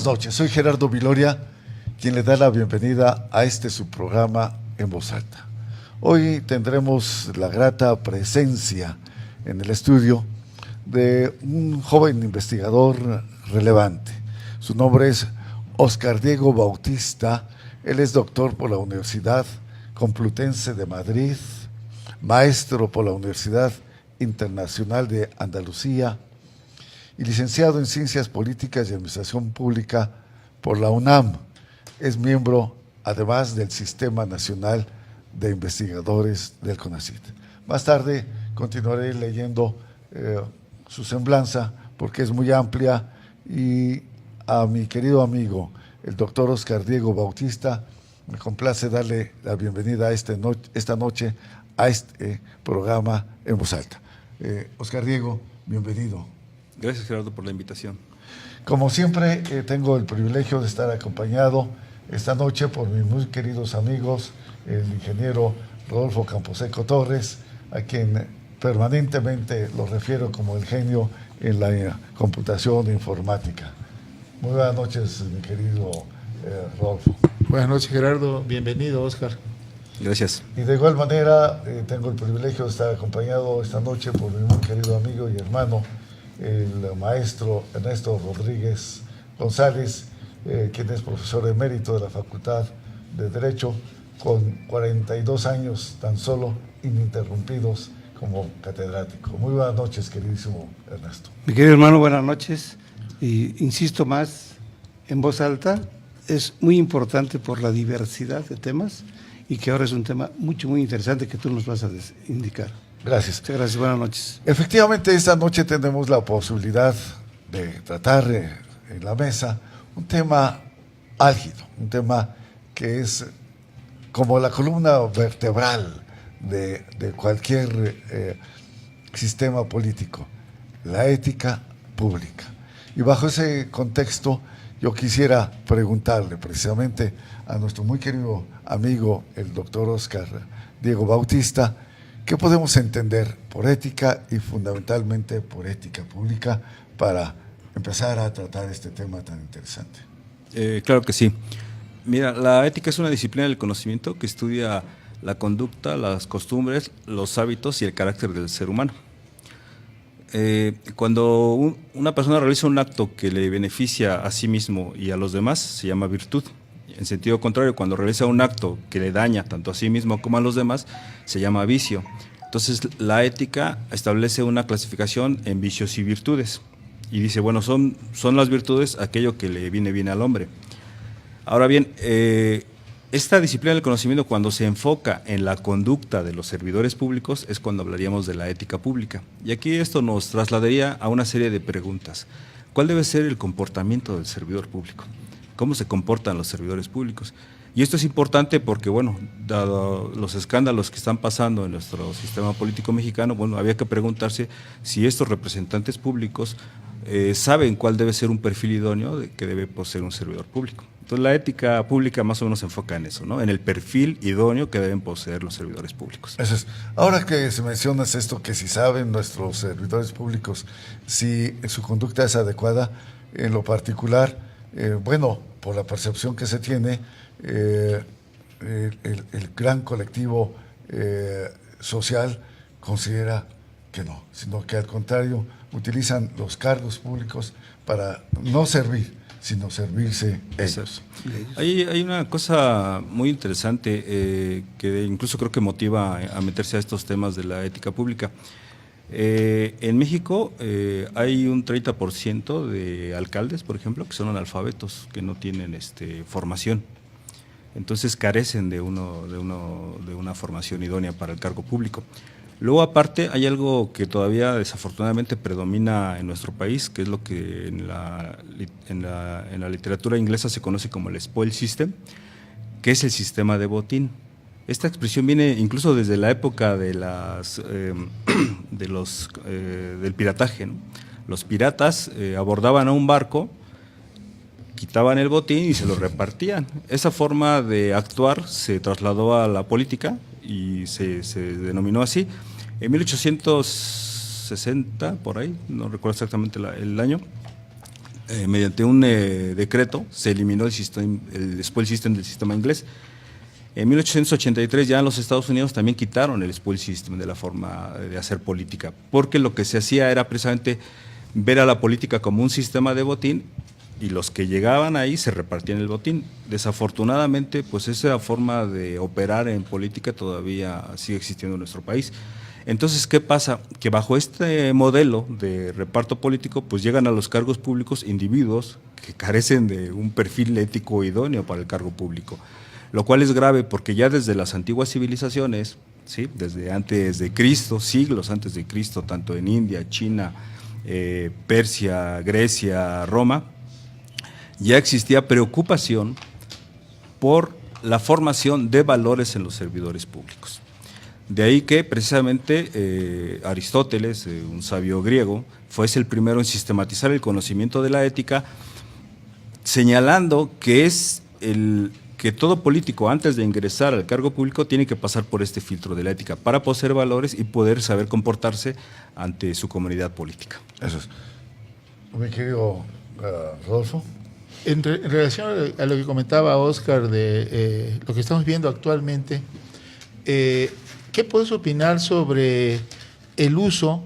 buenas noches. Soy Gerardo Viloria, quien le da la bienvenida a su programa En Voz Alta. Hoy tendremos la grata presencia en el estudio de un joven investigador relevante. Su nombre es Óscar Diego Bautista. Él es doctor por la Universidad Complutense de Madrid, maestro por la Universidad Internacional de Andalucía y licenciado en Ciencias Políticas y Administración Pública por la UNAM. Es miembro, además, del Sistema Nacional de Investigadores del CONACYT. Más tarde continuaré leyendo su semblanza porque es muy amplia, y a mi querido amigo, el doctor Óscar Diego Bautista, me complace darle la bienvenida a esta noche a este programa En Voz Alta. Óscar Diego, bienvenido. Gracias, Gerardo, por la invitación. Como siempre, tengo el privilegio de estar acompañado esta noche por mis muy queridos amigos, el ingeniero Rodolfo Camposeco Torres, a quien permanentemente lo refiero como el genio en la computación e informática. Muy buenas noches, mi querido Rodolfo. Buenas noches, Gerardo. Bienvenido, Óscar. Gracias. Y de igual manera, tengo el privilegio de estar acompañado esta noche por mi muy querido amigo y hermano, el maestro Ernesto Rodríguez González, quien es profesor emérito de la Facultad de Derecho, con 42 años tan solo ininterrumpidos como catedrático. Muy buenas noches, queridísimo Ernesto. Mi querido hermano, buenas noches. Y insisto más, En Voz Alta es muy importante por la diversidad de temas y que ahora es un tema muy interesante que tú nos vas a indicar. Gracias. Muchas gracias, buenas noches. Efectivamente, esta noche tenemos la posibilidad de tratar en la mesa un tema álgido, un tema que es como la columna vertebral de cualquier sistema político, la ética pública. Y bajo ese contexto, yo quisiera preguntarle precisamente a nuestro muy querido amigo, el doctor Óscar Diego Bautista, ¿qué podemos entender por ética y fundamentalmente por ética pública para empezar a tratar este tema tan interesante? Claro que sí. Mira, la ética es una disciplina del conocimiento que estudia la conducta, las costumbres, los hábitos y el carácter del ser humano. Cuando una persona realiza un acto que le beneficia a sí mismo y a los demás, se llama virtud. En sentido contrario, cuando realiza un acto que le daña tanto a sí mismo como a los demás, se llama vicio. Entonces, la ética establece una clasificación en vicios y virtudes. Y dice, bueno, son las virtudes aquello que le viene bien al hombre. Ahora bien, esta disciplina del conocimiento, cuando se enfoca en la conducta de los servidores públicos, es cuando hablaríamos de la ética pública. Y aquí esto nos trasladaría a una serie de preguntas. ¿Cuál debe ser el comportamiento del servidor público? ¿Cómo se comportan los servidores públicos? Y esto es importante porque, bueno, dado los escándalos que están pasando en nuestro sistema político mexicano, bueno, había que preguntarse si estos representantes públicos saben cuál debe ser un perfil idóneo de que debe poseer un servidor público. Entonces, la ética pública más o menos se enfoca en eso, ¿no? En el perfil idóneo que deben poseer los servidores públicos. Eso es. Ahora que se mencionas esto, que si saben nuestros servidores públicos si su conducta es adecuada, en lo particular, bueno, por la percepción que se tiene, el gran colectivo social considera que no, sino que al contrario utilizan los cargos públicos para no servir, sino servirse ellos. Hay una cosa muy interesante que incluso creo que motiva a meterse a estos temas de la ética pública. En México hay un 30% de alcaldes, por ejemplo, que son analfabetos, que no tienen formación. Entonces carecen de una formación idónea para el cargo público. Luego, aparte, hay algo que todavía desafortunadamente predomina en nuestro país, que es lo que en la literatura inglesa se conoce como el spoil system, que es el sistema de botín. Esta expresión viene incluso desde la época de del pirataje, ¿no? Los piratas abordaban a un barco, quitaban el botín y se lo repartían. Esa forma de actuar se trasladó a la política y se denominó así. En 1860, por ahí, no recuerdo exactamente el año, mediante un decreto se eliminó el spoil system del sistema inglés. En 1883 ya en los Estados Unidos también quitaron el spoil system de la forma de hacer política, porque lo que se hacía era precisamente ver a la política como un sistema de botín y los que llegaban ahí se repartían el botín. Desafortunadamente, pues esa forma de operar en política todavía sigue existiendo en nuestro país. Entonces, ¿qué pasa? Que bajo este modelo de reparto político, pues llegan a los cargos públicos individuos que carecen de un perfil ético idóneo para el cargo público, lo cual es grave porque ya desde las antiguas civilizaciones, ¿sí?, desde antes de Cristo, siglos antes de Cristo, tanto en India, China, Persia, Grecia, Roma, ya existía preocupación por la formación de valores en los servidores públicos. De ahí que precisamente Aristóteles, un sabio griego, fue el primero en sistematizar el conocimiento de la ética, señalando que que todo político antes de ingresar al cargo público tiene que pasar por este filtro de la ética para poseer valores y poder saber comportarse ante su comunidad política. Eso es. Mi querido Rodolfo. En relación a lo que comentaba Óscar de lo que estamos viendo actualmente, ¿qué puedes opinar sobre el uso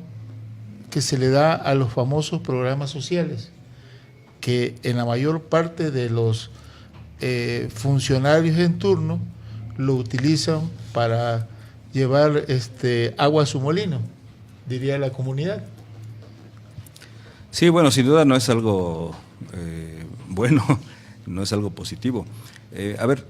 que se le da a los famosos programas sociales? Que en la mayor parte de los funcionarios en turno lo utilizan para llevar agua a su molino, diría la comunidad. Sí, bueno, sin duda no es algo bueno, no es algo positivo. A ver,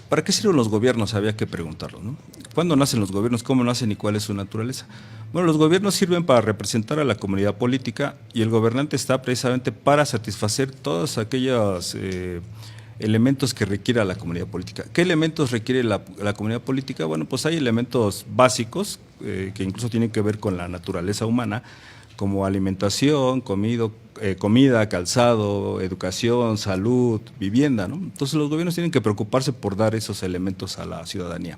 ¿para qué sirven los gobiernos? Había que preguntarlo, ¿no? ¿Cuándo nacen los gobiernos? ¿Cómo nacen y cuál es su naturaleza? Bueno, los gobiernos sirven para representar a la comunidad política y el gobernante está precisamente para satisfacer todos aquellos elementos que requiere la comunidad política. ¿Qué elementos requiere la comunidad política? Bueno, pues hay elementos básicos que incluso tienen que ver con la naturaleza humana, como alimentación, comida, calzado, educación, salud, vivienda, ¿no? Entonces los gobiernos tienen que preocuparse por dar esos elementos a la ciudadanía.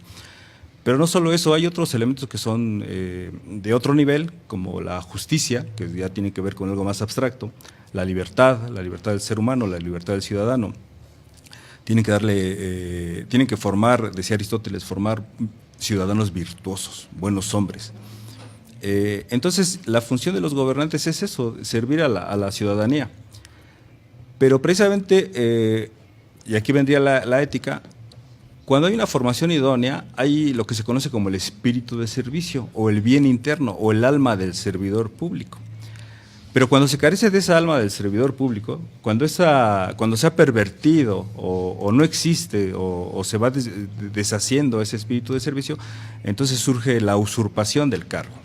Pero no solo eso, hay otros elementos que son de otro nivel, como la justicia, que ya tiene que ver con algo más abstracto, la libertad del ser humano, la libertad del ciudadano. Tienen que formar, decía Aristóteles, formar ciudadanos virtuosos, buenos hombres. Entonces, la función de los gobernantes es eso, servir a la ciudadanía. Pero precisamente, y aquí vendría la ética, cuando hay una formación idónea, hay lo que se conoce como el espíritu de servicio, o el bien interno, o el alma del servidor público. Pero cuando se carece de esa alma del servidor público, cuando se ha pervertido o no existe o se va deshaciendo ese espíritu de servicio, entonces surge la usurpación del cargo.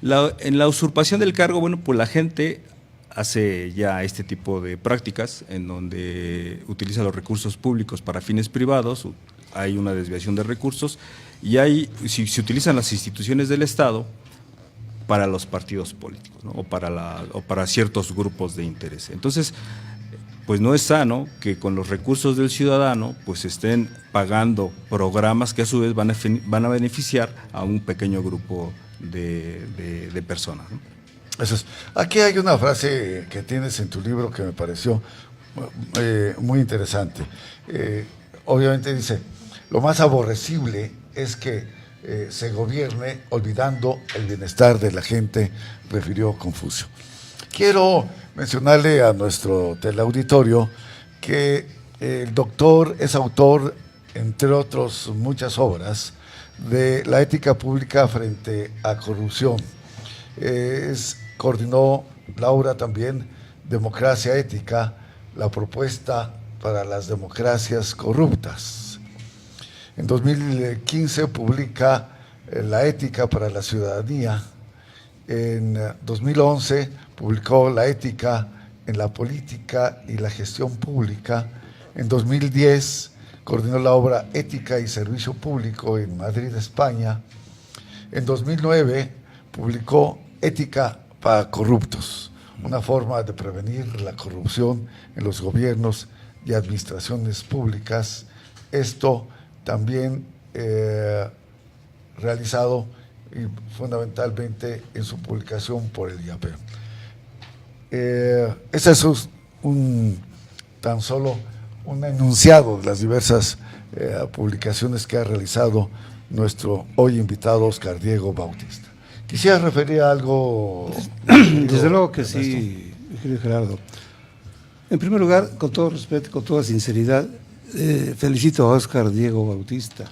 En la usurpación del cargo, bueno, pues la gente hace ya este tipo de prácticas en donde utiliza los recursos públicos para fines privados, hay una desviación de recursos y si se utilizan las instituciones del Estado para los partidos políticos, ¿no? o para ciertos grupos de interés. Entonces, pues no es sano que con los recursos del ciudadano pues estén pagando programas que a su vez van a beneficiar a un pequeño grupo de personas, ¿no? Eso es. Aquí hay una frase que tienes en tu libro que me pareció muy interesante. Obviamente dice, lo más aborrecible es que se gobierne olvidando el bienestar de la gente, refirió Confucio. Quiero mencionarle a nuestro teleauditorio que el doctor es autor, entre otros muchas obras, de la ética pública frente a corrupción. Coordinó la obra también Democracia Ética, la propuesta para las democracias corruptas. En 2015 publica La ética para la ciudadanía. En 2011 publicó La ética en la política y la gestión pública. En 2010 coordinó la obra Ética y Servicio Público en Madrid, España. En 2009 publicó Ética para corruptos, una forma de prevenir la corrupción en los gobiernos y administraciones públicas. Esto también realizado y fundamentalmente en su publicación por el IAP. Ese es tan solo un enunciado de las diversas publicaciones que ha realizado nuestro hoy invitado Óscar Diego Bautista. ¿Quisiera referir a algo? Desde luego que sí, querido Gerardo. En primer lugar, con todo respeto, con toda sinceridad, felicito a Óscar Diego Bautista,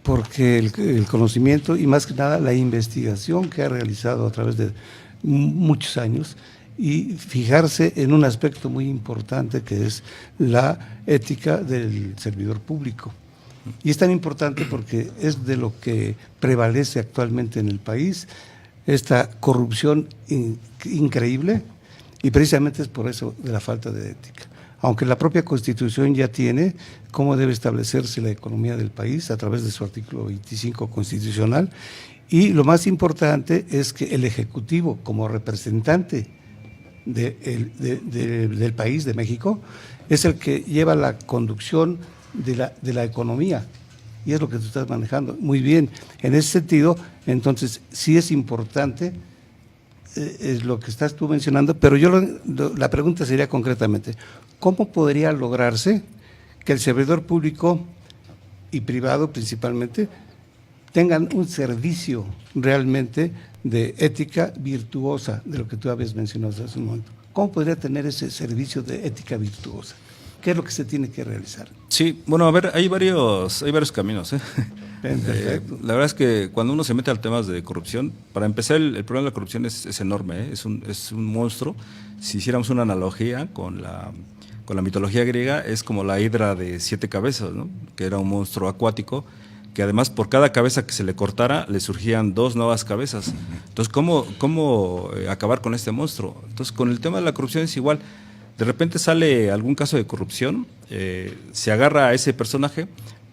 porque el conocimiento y más que nada la investigación que ha realizado a través de muchos años y fijarse en un aspecto muy importante que es la ética del servidor público. Y es tan importante porque es de lo que prevalece actualmente en el país, esta corrupción increíble, y precisamente es por eso de la falta de ética. Aunque la propia Constitución ya tiene cómo debe establecerse la economía del país a través de su artículo 25 constitucional, y lo más importante es que el Ejecutivo, como representante del país, de México, es el que lleva la conducción de la economía, y es lo que tú estás manejando muy bien. En ese sentido, entonces, sí es importante es lo que estás tú mencionando, pero la pregunta sería concretamente, ¿cómo podría lograrse que el servidor público y privado principalmente tengan un servicio realmente de ética virtuosa, de lo que tú habías mencionado hace un momento? ¿Cómo podría tener ese servicio de ética virtuosa? ¿Qué es lo que se tiene que realizar? Sí, bueno, a ver, hay varios caminos. Perfecto. La verdad es que cuando uno se mete al temas de corrupción, para empezar, el problema de la corrupción es enorme, es un monstruo. Si hiciéramos una analogía con la mitología griega, es como la hidra de 7 cabezas, ¿no? Que era un monstruo acuático, que además por cada cabeza que se le cortara, le surgían 2 nuevas cabezas. Entonces, ¿cómo acabar con este monstruo? Entonces, con el tema de la corrupción es igual. De repente sale algún caso de corrupción, se agarra a ese personaje,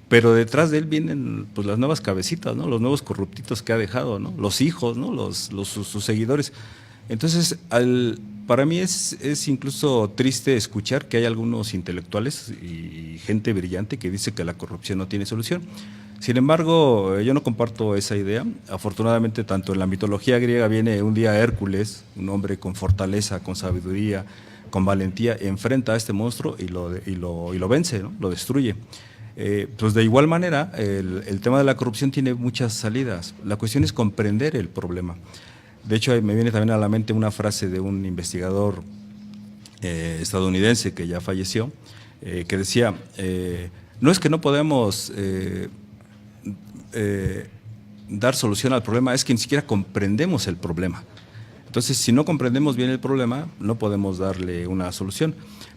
pero detrás de él vienen pues las nuevas cabecitas, ¿no? Los nuevos corruptitos que ha dejado, ¿no? Los hijos, ¿no? Sus seguidores. Entonces, para mí es incluso triste escuchar que hay algunos intelectuales y gente brillante que dice que la corrupción no tiene solución. Sin embargo, yo no comparto esa idea. Afortunadamente, tanto en la mitología griega viene un día Hércules, un hombre con fortaleza, con sabiduría, con valentía, enfrenta a este monstruo y lo vence, ¿no? Lo destruye. Pues de igual manera, el tema de la corrupción tiene muchas salidas. La cuestión es comprender el problema. De hecho, me viene también a la mente una frase de un investigador estadounidense que ya falleció, que decía, no es que no podemos dar solución al problema, es que ni siquiera comprendemos el problema. Entonces, si no comprendemos bien el problema, no podemos darle una solución.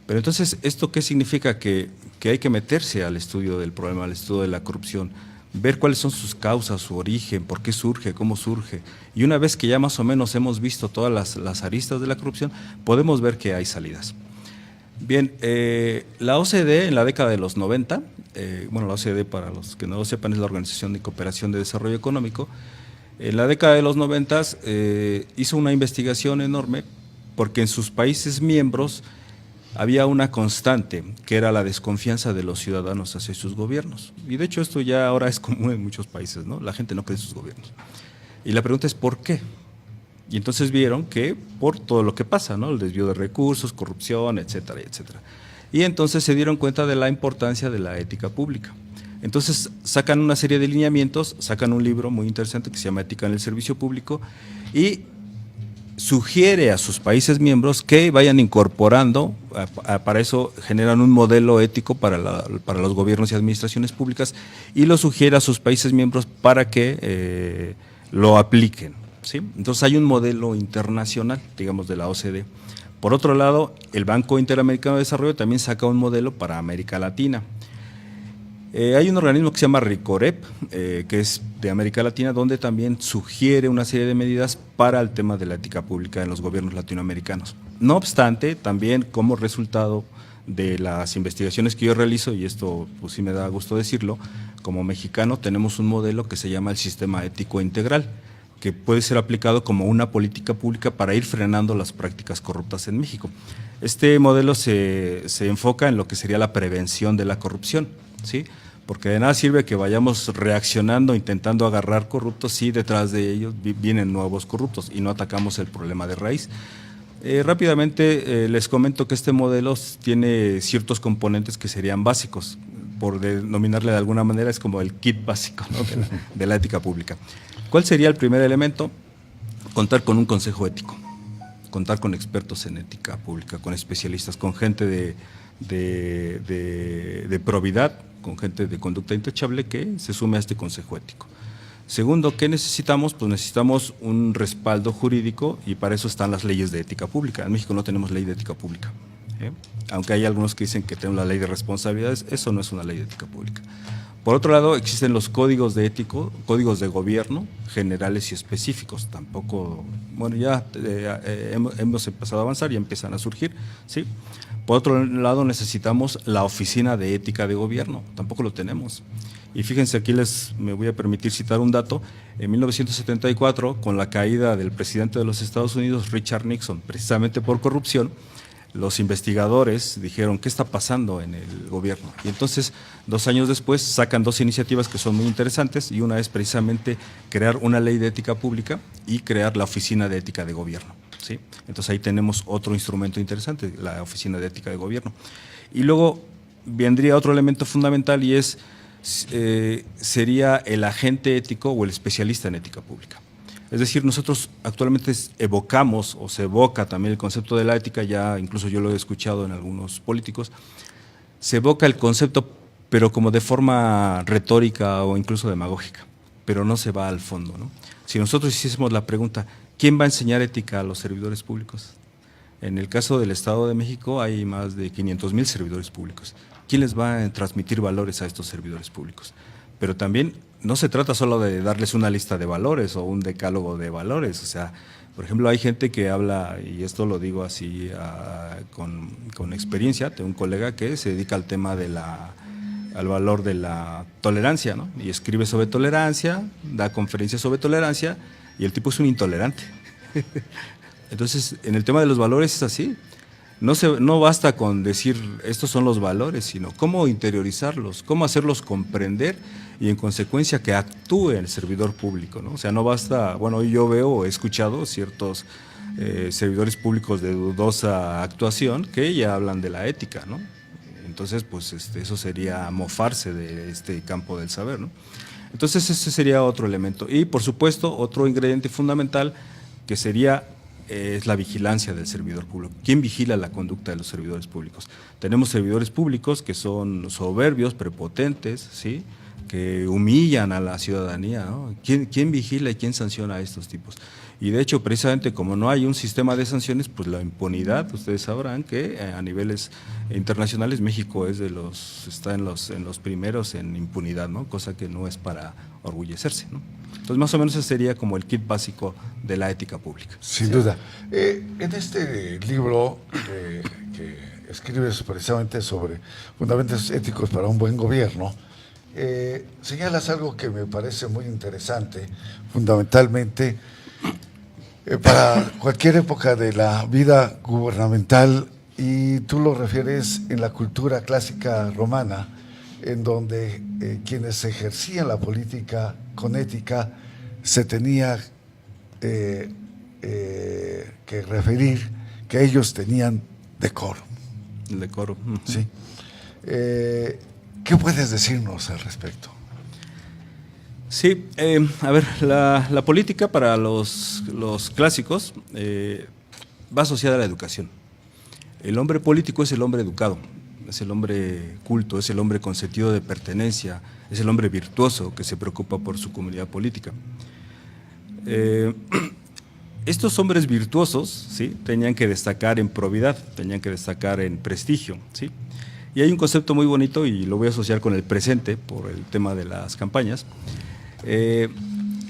Pero entonces, ¿esto qué significa? Que hay que meterse al estudio del problema, al estudio de la corrupción, ver cuáles son sus causas, su origen, por qué surge, cómo surge. Y una vez que ya más o menos hemos visto todas las aristas de la corrupción, podemos ver que hay salidas. Bien, la OCDE en la década de los 90, la OCDE, para los que no lo sepan, es la Organización de Cooperación de Desarrollo Económico. En la década de los 90 hizo una investigación enorme porque en sus países miembros había una constante, que era la desconfianza de los ciudadanos hacia sus gobiernos. Y de hecho esto ya ahora es común en muchos países, ¿no? La gente no cree en sus gobiernos. Y la pregunta es ¿por qué? Y entonces vieron que por todo lo que pasa, ¿no? El desvío de recursos, corrupción, etcétera, etcétera. Y entonces se dieron cuenta de la importancia de la ética pública. Entonces sacan una serie de lineamientos, sacan un libro muy interesante que se llama Ética en el Servicio Público y sugiere a sus países miembros que vayan incorporando, para eso generan un modelo ético para los gobiernos y administraciones públicas y lo sugiere a sus países miembros para que lo apliquen, ¿sí? Entonces hay un modelo internacional, digamos, de la OCDE. Por otro lado, el Banco Interamericano de Desarrollo también saca un modelo para América Latina. Hay un organismo que se llama RICOREP, que es de América Latina, donde también sugiere una serie de medidas para el tema de la ética pública en los gobiernos latinoamericanos. No obstante, también como resultado de las investigaciones que yo realizo, y esto pues sí me da gusto decirlo, como mexicano tenemos un modelo que se llama el Sistema Ético Integral, que puede ser aplicado como una política pública para ir frenando las prácticas corruptas en México. Este modelo se enfoca en lo que sería la prevención de la corrupción, ¿sí? Porque de nada sirve que vayamos reaccionando, intentando agarrar corruptos si detrás de ellos vienen nuevos corruptos y no atacamos el problema de raíz. Rápidamente les comento que este modelo tiene ciertos componentes que serían básicos, por denominarle de alguna manera, es como el kit básico, ¿no?, de la ética pública. ¿Cuál sería el primer elemento? Contar con un consejo ético, contar con expertos en ética pública, con especialistas, con gente de probidad, con gente de conducta intachable que se sume a este consejo ético. Segundo, ¿qué necesitamos? Pues necesitamos un respaldo jurídico y para eso están las leyes de ética pública. En México no tenemos ley de ética pública, aunque hay algunos que dicen que tenemos la ley de responsabilidades, eso no es una ley de ética pública. Por otro lado, existen los códigos de ético, códigos de gobierno, generales y específicos. Tampoco, bueno, ya hemos empezado a avanzar y empiezan a surgir, ¿sí? Por otro lado, necesitamos la Oficina de Ética de Gobierno, tampoco lo tenemos. Y fíjense, aquí me voy a permitir citar un dato. En 1974, con la caída del presidente de los Estados Unidos, Richard Nixon, precisamente por corrupción, los investigadores dijeron, ¿qué está pasando en el gobierno? Y entonces, 2 años después, sacan 2 iniciativas que son muy interesantes, y una es precisamente crear una ley de ética pública y crear la Oficina de Ética de Gobierno, ¿sí? Entonces ahí tenemos otro instrumento interesante, la Oficina de Ética de Gobierno. Y luego vendría otro elemento fundamental y sería el agente ético o el especialista en ética pública. Es decir, nosotros actualmente evocamos o se evoca también el concepto de la ética, ya incluso yo lo he escuchado en algunos políticos, se evoca el concepto pero como de forma retórica o incluso demagógica, pero no se va al fondo, ¿no? Si nosotros hiciésemos la pregunta, ¿quién va a enseñar ética a los servidores públicos? En el caso del Estado de México hay más de 500,000 servidores públicos. ¿Quién les va a transmitir valores a estos servidores públicos? Pero también no se trata solo de darles una lista de valores o un decálogo de valores. O sea, por ejemplo, hay gente que habla, y esto lo digo así con experiencia, tengo un colega que se dedica al tema al valor de la tolerancia, ¿no? Y escribe sobre tolerancia, da conferencias sobre tolerancia, y el tipo es un intolerante. Entonces, en el tema de los valores es así. No basta con decir estos son los valores, sino cómo interiorizarlos, cómo hacerlos comprender y en consecuencia que actúe el servidor público, ¿no? O sea, no basta, bueno, yo veo o he escuchado ciertos servidores públicos de dudosa actuación que ya hablan de la ética, ¿no? Entonces, pues eso sería mofarse de este campo del saber, ¿no? Entonces, ese sería otro elemento. Y, por supuesto, otro ingrediente fundamental que sería es la vigilancia del servidor público. ¿Quién vigila la conducta de los servidores públicos? Tenemos servidores públicos que son soberbios, prepotentes, ¿sí?, que humillan a la ciudadanía, ¿no? ¿Quién vigila y quién sanciona a estos tipos? Y de hecho, precisamente como no hay un sistema de sanciones, pues la impunidad, ustedes sabrán que a niveles internacionales México está en los primeros en impunidad, ¿no? Cosa que no es para orgullecerse, ¿no? Entonces, más o menos ese sería como el kit básico de la ética pública. Sin duda. En este libro que escribes precisamente sobre fundamentos éticos para un buen gobierno, señalas algo que me parece muy interesante, fundamentalmente para cualquier época de la vida gubernamental, y tú lo refieres en la cultura clásica romana, en donde quienes ejercían la política con ética se tenía que referir que ellos tenían decoro. El decoro. Sí. ¿Qué puedes decirnos al respecto? Sí, a ver, la política para los clásicos va asociada a la educación. El hombre político es el hombre educado, es el hombre culto, es el hombre con sentido de pertenencia, es el hombre virtuoso que se preocupa por su comunidad política. Estos hombres virtuosos, ¿sí?, tenían que destacar en probidad, tenían que destacar en prestigio, ¿sí? Y hay un concepto muy bonito y lo voy a asociar con el presente por el tema de las campañas. En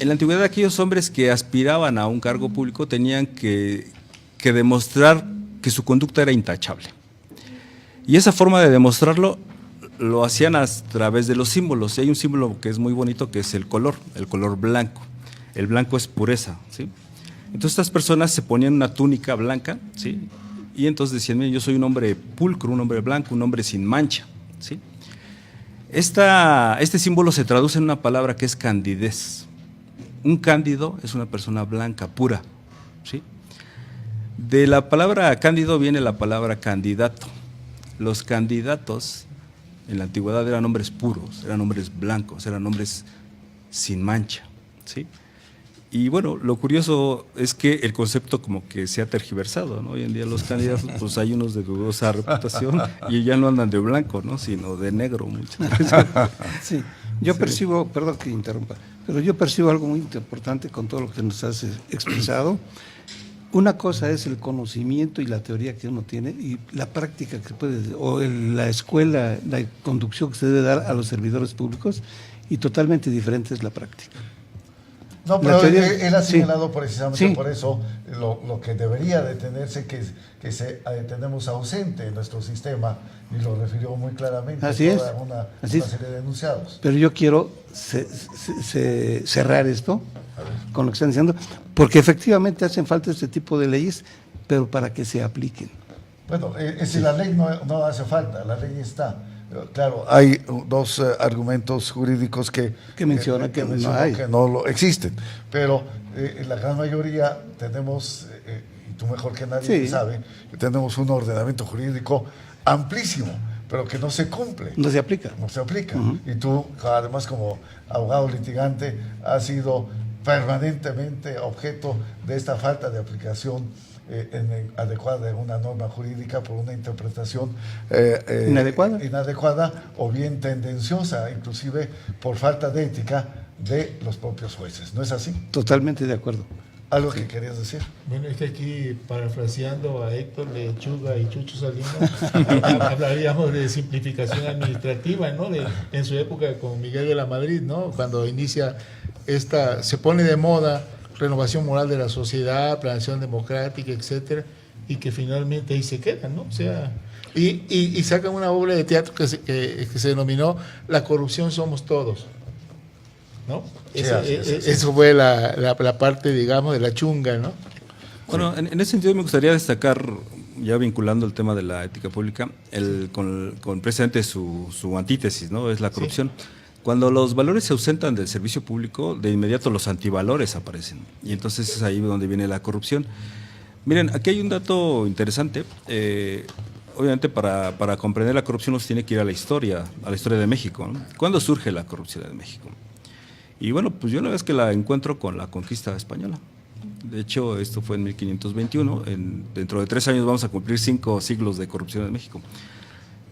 la antigüedad, aquellos hombres que aspiraban a un cargo público tenían que demostrar que su conducta era intachable. Y esa forma de demostrarlo lo hacían a través de los símbolos. Y hay un símbolo que es muy bonito, que es el color blanco. El blanco es pureza, ¿sí? Entonces estas personas se ponían una túnica blanca, ¿sí?, y entonces decían, yo soy un hombre pulcro, un hombre blanco, un hombre sin mancha, ¿sí? Este símbolo se traduce en una palabra que es candidez. Un cándido es una persona blanca, pura, ¿sí? De la palabra cándido viene la palabra candidato. Los candidatos en la antigüedad eran hombres puros, eran hombres blancos, eran hombres sin mancha, ¿sí? Y bueno, lo curioso es que el concepto como que se ha tergiversado, ¿no? Hoy en día los candidatos, pues hay unos de dudosa reputación y ya no andan de blanco, ¿no? Sino de negro muchas veces. Sí, yo percibo, perdón que interrumpa, pero yo percibo algo muy importante con todo lo que nos has expresado. Una cosa es el conocimiento y la teoría que uno tiene y la práctica que puede, o la escuela, la conducción que se debe dar a los servidores públicos, y totalmente diferente es la práctica. No, pero él ha sí. señalado precisamente Sí. por eso lo que debería de tenerse, que tenemos ausente en nuestro sistema, y lo refirió muy claramente, Así es. una Así es. serie de enunciados. Pero yo quiero cerrar esto con lo que están diciendo, porque efectivamente hacen falta este tipo de leyes, pero para que se apliquen. Bueno, si la ley no hace falta, la ley está. Claro, hay dos argumentos jurídicos que mencionan que no hay. Que no lo existen, pero en la gran mayoría tenemos, y tú mejor que nadie Sí. sabe, que tenemos un ordenamiento jurídico amplísimo, pero que no se cumple. No se aplica. No se aplica. Y tú, además, como abogado litigante, has sido permanentemente objeto de esta falta de aplicación adecuada de una norma jurídica por una interpretación inadecuada o bien tendenciosa, inclusive por falta de ética de los propios jueces. ¿No es así? Totalmente de acuerdo. ¿Algo que querías decir? Bueno, es que aquí, parafraseando a Héctor Lechuga y Chucho Salinas, hablaríamos de simplificación administrativa, ¿no? En su época con Miguel de la Madrid, ¿no? Cuando inicia se pone de moda renovación moral de la sociedad, planeación democrática, etcétera, y que finalmente ahí se quedan, ¿no? O sea, y sacan una obra de teatro que se denominó La corrupción somos todos, ¿no? Sí, Eso fue la parte, digamos, de la chunga, ¿no? Bueno, en ese sentido me gustaría destacar, ya vinculando el tema de la ética pública, con precisamente su antítesis, ¿no? Es la corrupción. Sí. Cuando los valores se ausentan del servicio público, de inmediato los antivalores aparecen. Y entonces es ahí donde viene la corrupción. Miren, aquí hay un dato interesante. Obviamente para comprender la corrupción uno tiene que ir a la historia de México, ¿no? ¿Cuándo surge la corrupción en México? Y bueno, pues yo la vez que la encuentro con la conquista española. De hecho, esto fue en 1521. Dentro de 3 años vamos a cumplir 5 siglos de corrupción en México.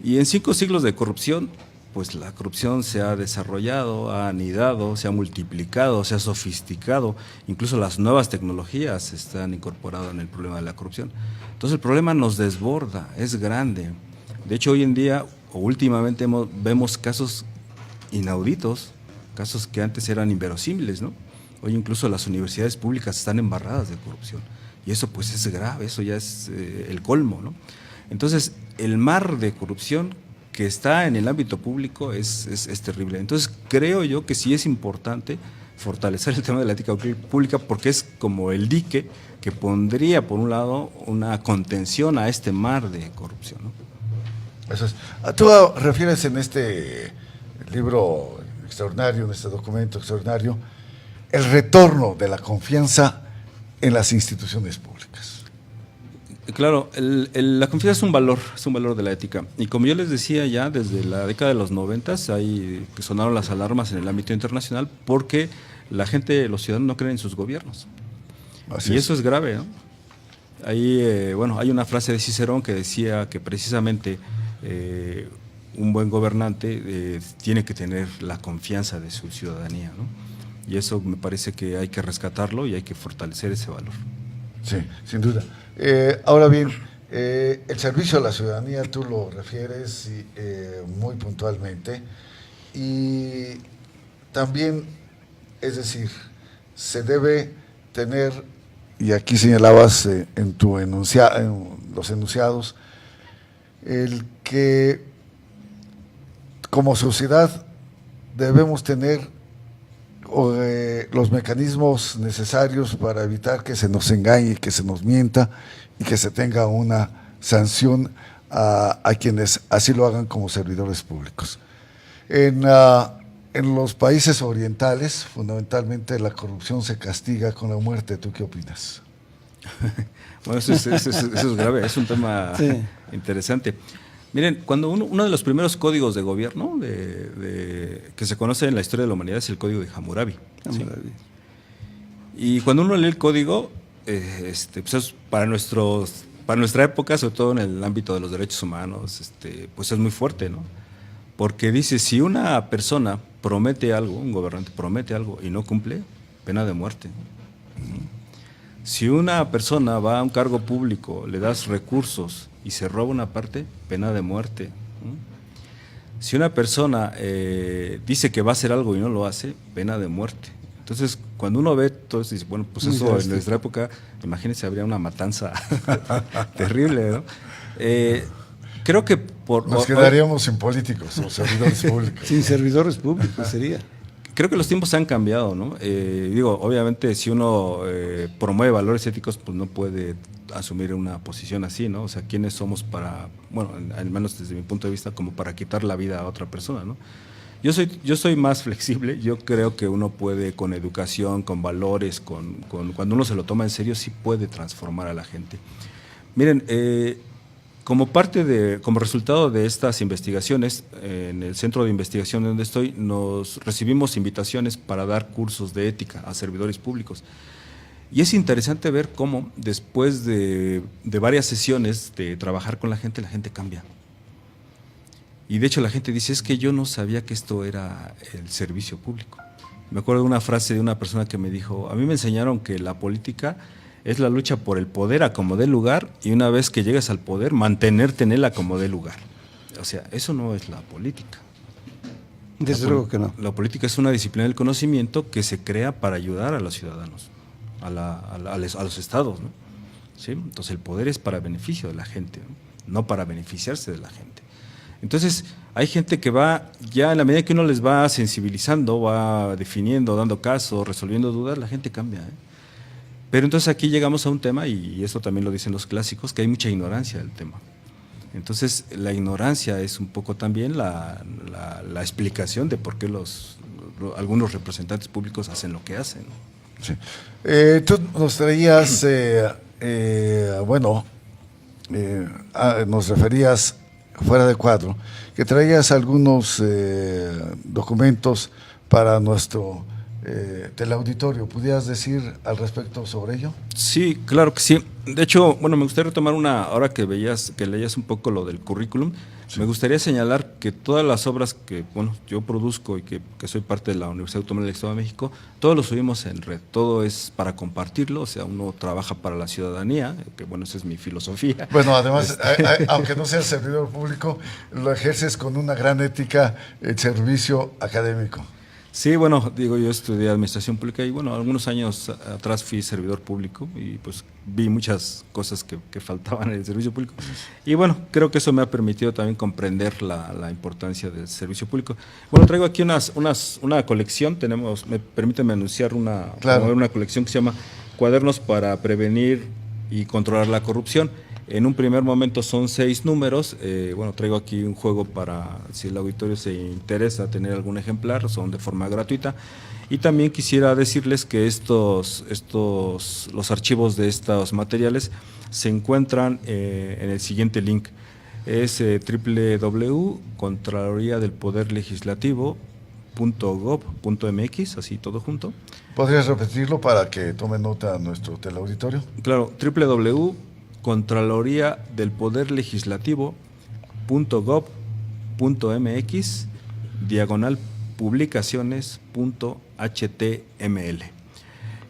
Y en 5 siglos de corrupción, pues la corrupción se ha desarrollado, ha anidado, se ha multiplicado, se ha sofisticado, incluso las nuevas tecnologías se han incorporado en el problema de la corrupción. Entonces el problema nos desborda, es grande. De hecho, hoy en día, o últimamente, vemos casos inauditos, casos que antes eran inverosímiles, ¿no? Hoy incluso las universidades públicas están embarradas de corrupción, y eso pues es grave, eso ya es el colmo, ¿no? Entonces, el mar de corrupción que está en el ámbito público es terrible. Entonces, creo yo que sí es importante fortalecer el tema de la ética pública, porque es como el dique que pondría, por un lado, una contención a este mar de corrupción, ¿no? Eso es. Tú refieres en este libro extraordinario, en este documento extraordinario, el retorno de la confianza en las instituciones públicas. Claro, la confianza es un valor de la ética. Y como yo les decía ya, desde la década de los 90 que sonaron las alarmas en el ámbito internacional, porque la gente, los ciudadanos no creen en sus gobiernos. Y eso es grave, ¿no? Ahí, hay una frase de Cicerón que decía que precisamente un buen gobernante tiene que tener la confianza de su ciudadanía, ¿no? Y eso me parece que hay que rescatarlo y hay que fortalecer ese valor. Sí, sin duda. Ahora bien, el servicio a la ciudadanía tú lo refieres muy puntualmente, y también, es decir, se debe tener, y aquí señalabas en los enunciados, el que como sociedad debemos tener los mecanismos necesarios para evitar que se nos engañe, que se nos mienta y que se tenga una sanción a quienes así lo hagan como servidores públicos. En los países orientales, fundamentalmente, la corrupción se castiga con la muerte. ¿Tú qué opinas? Bueno, eso es grave, es un tema interesante. Miren, cuando uno de los primeros códigos de gobierno que se conoce en la historia de la humanidad es el código de Hammurabi. ¿Sí? Y cuando uno lee el código, pues es para nuestra época, sobre todo en el ámbito de los derechos humanos, pues es muy fuerte, ¿no? Porque dice, si una persona promete algo, un gobernante promete algo y no cumple, pena de muerte. Si una persona va a un cargo público, le das recursos y se roba una parte, pena de muerte. Si una persona dice que va a hacer algo y no lo hace, pena de muerte. Entonces, cuando uno ve todo eso, dice, bueno, pues eso en nuestra época, imagínense, habría una matanza terrible, ¿no? Creo que nos quedaríamos sin políticos o servidores públicos. Sin servidores públicos sería. Creo que los tiempos han cambiado, ¿no? Digo, obviamente si uno promueve valores éticos, pues no puede asumir una posición así, ¿no? O sea, ¿quiénes somos para, bueno, al menos desde mi punto de vista, como para quitar la vida a otra persona, ¿no? Yo soy más flexible, yo creo que uno puede con educación, con valores, cuando uno se lo toma en serio, sí puede transformar a la gente. Miren, como resultado de estas investigaciones, en el centro de investigación donde estoy, nos recibimos invitaciones para dar cursos de ética a servidores públicos. Y es interesante ver cómo después de varias sesiones de trabajar con la gente cambia. Y de hecho la gente dice, es que yo no sabía que esto era el servicio público. Me acuerdo de una frase de una persona que me dijo, a mí me enseñaron que la política es la lucha por el poder a como dé lugar y una vez que llegas al poder, mantenerte en él a como dé lugar. O sea, eso no es la política. Desde luego que no. La política es una disciplina del conocimiento que se crea para ayudar a los ciudadanos, a los estados, ¿no? ¿Sí? Entonces el poder es para beneficio de la gente, no para beneficiarse de la gente. Entonces hay gente que va, ya en la medida que uno les va sensibilizando, va definiendo, dando caso, resolviendo dudas, la gente cambia, ¿eh? Pero entonces aquí llegamos a un tema, y esto también lo dicen los clásicos, que hay mucha ignorancia del tema. Entonces la ignorancia es un poco también la explicación de por qué algunos representantes públicos hacen lo que hacen. Sí. Tú nos traías, nos referías fuera de cuadro, que traías algunos documentos para nuestro teleauditorio. ¿Pudieras decir al respecto sobre ello? Sí, claro que sí. De hecho, bueno, me gustaría retomar ahora que leías un poco lo del currículum, sí. Me gustaría señalar que todas las obras que, bueno, yo produzco y que soy parte de la Universidad Autónoma del Estado de México, todos lo subimos en red, todo es para compartirlo, o sea, uno trabaja para la ciudadanía, que bueno, esa es mi filosofía. Bueno, además, aunque no seas servidor público, lo ejerces con una gran ética, el servicio académico. Sí, bueno, digo, yo estudié administración pública y bueno, algunos años atrás fui servidor público y pues vi muchas cosas que faltaban en el servicio público. Y bueno, creo que eso me ha permitido también comprender la importancia del servicio público. Bueno, traigo aquí una colección, permíteme anunciar una colección que se llama Cuadernos para prevenir y controlar la corrupción. En un primer momento son 6 números, bueno, traigo aquí un juego para si el auditorio se interesa tener algún ejemplar, son de forma gratuita. Y también quisiera decirles que los archivos de estos materiales se encuentran en el siguiente link, es www.contraloría-del-poder-legislativo.gov.mx, así todo junto. ¿Podrías repetirlo para que tome nota nuestro teleauditorio? Claro, www.contraloriadelpoderlegislativo.gov.mx/publicaciones.html.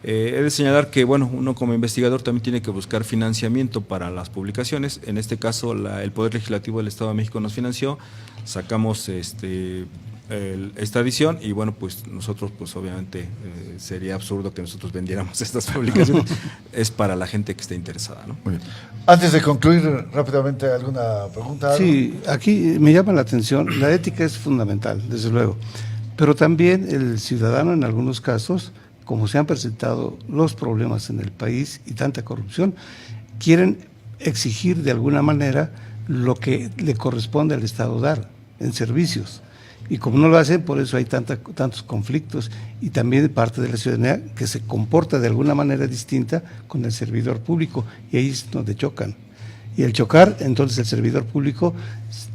He de señalar que, bueno, uno como investigador también tiene que buscar financiamiento para las publicaciones. En este caso, el Poder Legislativo del Estado de México nos financió, sacamos esta edición y bueno, pues nosotros pues obviamente sería absurdo que nosotros vendiéramos estas publicaciones, es para la gente que esté interesada, ¿no? Muy bien. Antes de concluir rápidamente, ¿alguna pregunta? Sí, aquí me llama la atención, la ética es fundamental, desde luego, pero también el ciudadano en algunos casos, como se han presentado los problemas en el país y tanta corrupción, quieren exigir de alguna manera lo que le corresponde al Estado dar en servicios. Y como no lo hacen, por eso hay tantos conflictos, y también parte de la ciudadanía que se comporta de alguna manera distinta con el servidor público, y ahí es donde chocan. Y el chocar, entonces el servidor público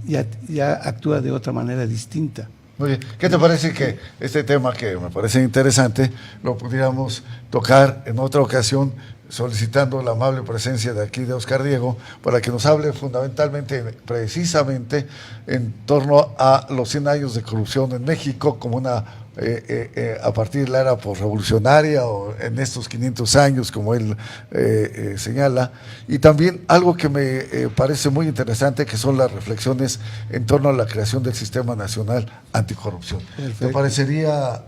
ya actúa de otra manera distinta. Muy bien. ¿Qué te parece que este tema, que me parece interesante, lo pudiéramos tocar en otra ocasión, solicitando la amable presencia de aquí de Óscar Diego, para que nos hable fundamentalmente, precisamente, en torno a los 100 años de corrupción en México, como una, a partir de la era posrevolucionaria, o en estos 500 años, como él señala, y también algo que me parece muy interesante, que son las reflexiones en torno a la creación del Sistema Nacional Anticorrupción. Perfecto. ¿Te parecería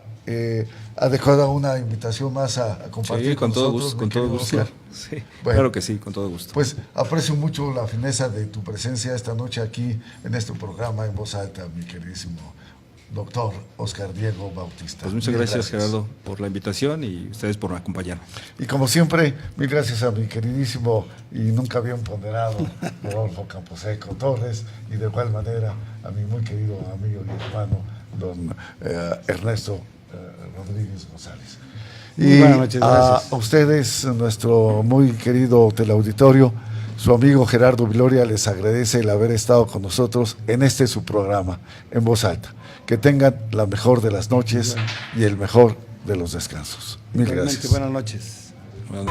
adecuada una invitación más a compartir Sí, con todo nosotros, gusto, mi con todo querido gusto. Óscar? Sí, Bueno. claro que sí, con todo gusto. Pues aprecio mucho la fineza de tu presencia esta noche aquí en este programa en voz alta, mi queridísimo doctor Óscar Diego Bautista. Pues muchas Mil gracias, Gerardo, por la invitación y ustedes por acompañarme. Y como siempre, mil gracias a mi queridísimo y nunca bien ponderado Rodolfo Camposeco Torres, y de igual manera a mi muy querido amigo y hermano don Ernesto Rodríguez González. Muy Y buenas noches, gracias. a ustedes, nuestro muy querido teleauditorio, su amigo Gerardo Viloria les agradece el haber estado con nosotros en este su programa, en voz alta. Que tengan la mejor de las noches y el mejor de los descansos. Mil Igualmente, gracias. buenas noches. Bueno.